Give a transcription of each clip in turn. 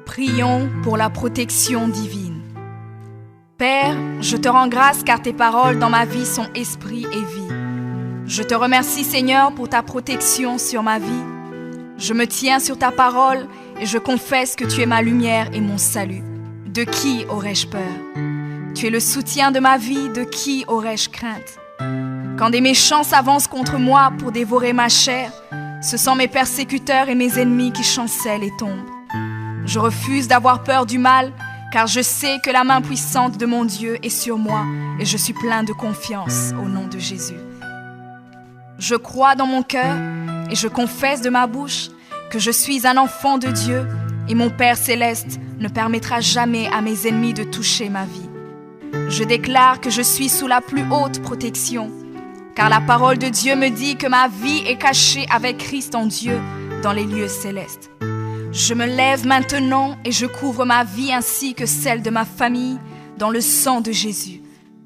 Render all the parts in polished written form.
Prions pour la protection divine. Père, je te rends grâce car tes paroles dans ma vie sont esprit et vie. Je te remercie Seigneur pour ta protection sur ma vie. Je me tiens sur ta parole et je confesse que tu es ma lumière et mon salut. De qui aurais-je peur? Tu es le soutien de ma vie, de qui aurais-je crainte? Quand des méchants s'avancent contre moi pour dévorer ma chair, ce sont mes persécuteurs et mes ennemis qui chancellent et tombent. Je refuse d'avoir peur du mal, car je sais que la main puissante de mon Dieu est sur moi et je suis plein de confiance au nom de Jésus. Je crois dans mon cœur et je confesse de ma bouche que je suis un enfant de Dieu et mon Père céleste ne permettra jamais à mes ennemis de toucher ma vie. Je déclare que je suis sous la plus haute protection, car la parole de Dieu me dit que ma vie est cachée avec Christ en Dieu dans les lieux célestes. Je me lève maintenant et je couvre ma vie ainsi que celle de ma famille dans le sang de Jésus.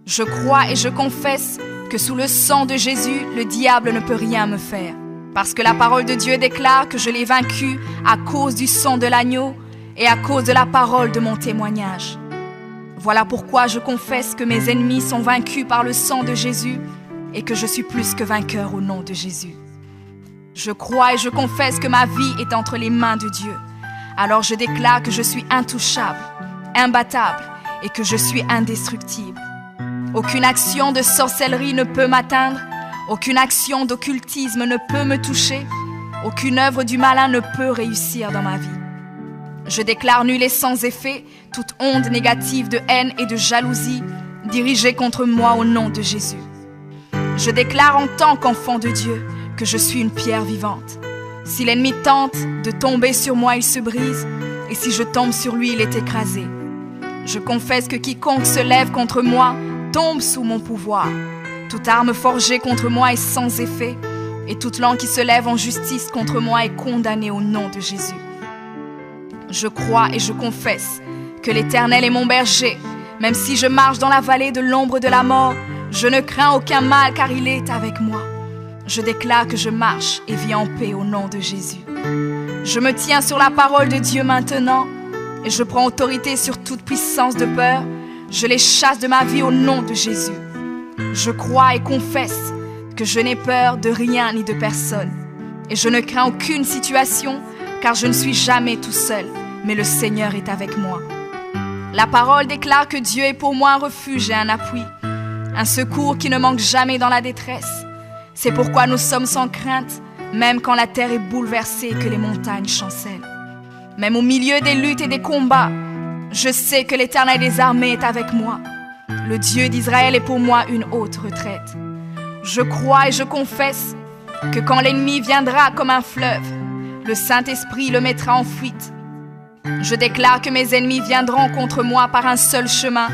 Je crois et je confesse que sous le sang de Jésus, le diable ne peut rien me faire. Parce que la parole de Dieu déclare que je l'ai vaincu à cause du sang de l'agneau et à cause de la parole de mon témoignage. Voilà pourquoi je confesse que mes ennemis sont vaincus par le sang de Jésus et que je suis plus que vainqueur au nom de Jésus. Je crois et je confesse que ma vie est entre les mains de Dieu. Alors je déclare que je suis intouchable, imbattable et que je suis indestructible. Aucune action de sorcellerie ne peut m'atteindre, aucune action d'occultisme ne peut me toucher, aucune œuvre du malin ne peut réussir dans ma vie. Je déclare nul et sans effet toute onde négative de haine et de jalousie dirigée contre moi au nom de Jésus. Je déclare en tant qu'enfant de Dieu que je suis une pierre vivante. Si l'ennemi tente de tomber sur moi, il se brise, et si je tombe sur lui, il est écrasé. Je confesse que quiconque se lève contre moi tombe sous mon pouvoir. Toute arme forgée contre moi est sans effet, et toute langue qui se lève en justice contre moi est condamnée au nom de Jésus. Je crois et je confesse que l'Éternel est mon berger. Même si je marche dans la vallée de l'ombre de la mort, je ne crains aucun mal car il est avec moi. Je déclare que je marche et vis en paix au nom de Jésus. Je me tiens sur la parole de Dieu maintenant et je prends autorité sur toute puissance de peur. Je les chasse de ma vie au nom de Jésus. Je crois et confesse que je n'ai peur de rien ni de personne. Et je ne crains aucune situation car je ne suis jamais tout seul, mais le Seigneur est avec moi. La parole déclare que Dieu est pour moi un refuge et un appui, un secours qui ne manque jamais dans la détresse. C'est pourquoi nous sommes sans crainte, même quand la terre est bouleversée et que les montagnes chancellent. Même au milieu des luttes et des combats, je sais que l'Éternel des armées est avec moi. Le Dieu d'Israël est pour moi une haute retraite. Je crois et je confesse que quand l'ennemi viendra comme un fleuve, le Saint-Esprit le mettra en fuite. Je déclare que mes ennemis viendront contre moi par un seul chemin,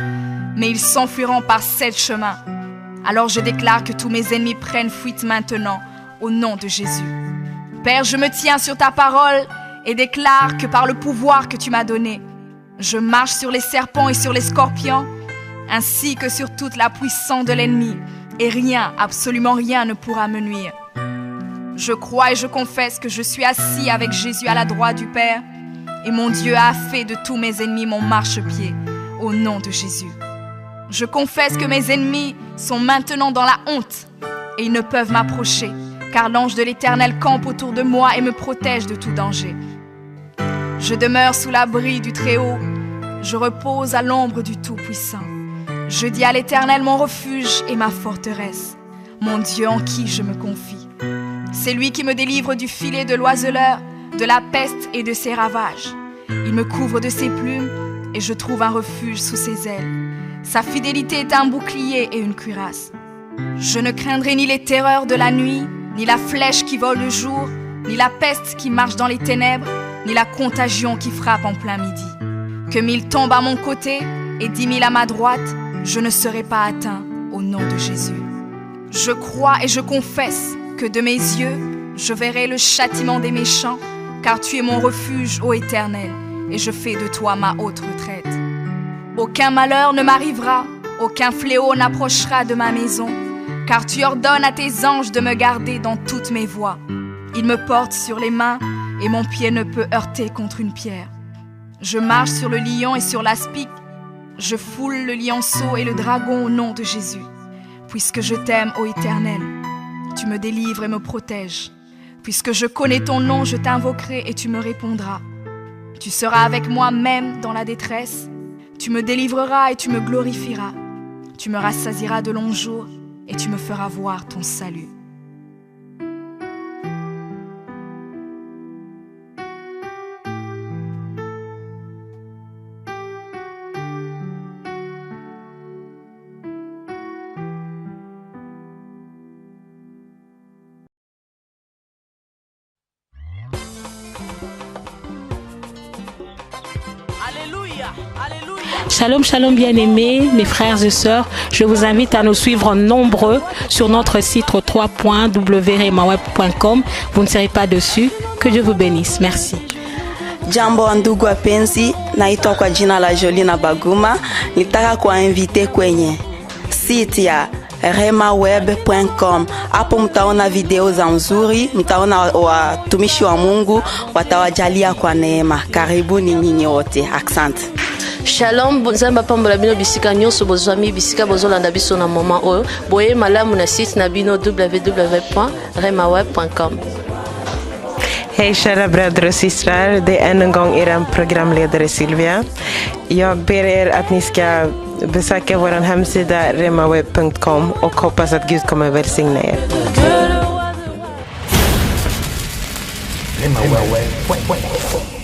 mais ils s'enfuiront par 7 chemins. Alors je déclare que tous mes ennemis prennent fuite maintenant, au nom de Jésus. Père, je me tiens sur ta parole et déclare que par le pouvoir que tu m'as donné, je marche sur les serpents et sur les scorpions, ainsi que sur toute la puissance de l'ennemi, et rien, absolument rien ne pourra me nuire. Je crois et je confesse que je suis assis avec Jésus à la droite du Père, et mon Dieu a fait de tous mes ennemis mon marchepied, au nom de Jésus. Je confesse que mes ennemis sont maintenant dans la honte et ils ne peuvent m'approcher, car l'ange de l'Éternel campe autour de moi et me protège de tout danger. Je demeure sous l'abri du Très-Haut, je repose à l'ombre du Tout-Puissant. Je dis à l'Éternel mon refuge et ma forteresse, mon Dieu en qui je me confie. C'est lui qui me délivre du filet de l'oiseleur, de la peste et de ses ravages. Il me couvre de ses plumes et je trouve un refuge sous ses ailes. Sa fidélité est un bouclier et une cuirasse. Je ne craindrai ni les terreurs de la nuit, ni la flèche qui vole le jour, ni la peste qui marche dans les ténèbres, ni la contagion qui frappe en plein midi. Que 1000 tombent à mon côté et 10 000 à ma droite, je ne serai pas atteint au nom de Jésus. Je crois et je confesse que de mes yeux, je verrai le châtiment des méchants, car tu es mon refuge, ô Éternel, et je fais de toi ma haute retraite. Aucun malheur ne m'arrivera, Aucun fléau n'approchera de ma maison, car tu ordonnes à tes anges de me garder dans toutes mes voies. Ils me portent sur les mains et mon pied ne peut heurter contre une pierre. Je marche sur le lion et sur l'aspic. Je foule le lionceau et le dragon au nom de Jésus. Puisque je t'aime, ô Éternel, tu me délivres et me protèges. Puisque je connais ton nom, je t'invoquerai et tu me répondras. Tu seras avec moi même dans la détresse. Tu me délivreras et tu me glorifieras. Tu me rassasieras de longs jours et tu me feras voir ton salut. Shalom, shalom bien-aimés, mes frères et sœurs. Je vous invite à nous suivre nombreux sur notre site www.remaweb.com. Vous ne serez pas dessus. Que Dieu vous bénisse. Merci. Jambo ndugu wapenzi, naitwa kwa jina la Jolina Baguma. Nitaka kuwainvite kwenye site ya remaweb.com. Hapo mtaona video za nzuri, mtaona watumishi wa Mungu, watawajalia kwa neema. Karibuni nyinyi wote. Asante. Shalom, bonzamba pambola bino bisika nyonso bozwami bisika bozolanda biso na moment oyo. Boye malamu na site na bino www.remaweb.com. Hej kära bröder och systrar, det är än en gång er programledare Sylvia. Jag ber er att ni ska besöka vår hemsida remaweb.com och hoppas att Gud kommer välsigna er. remaweb.com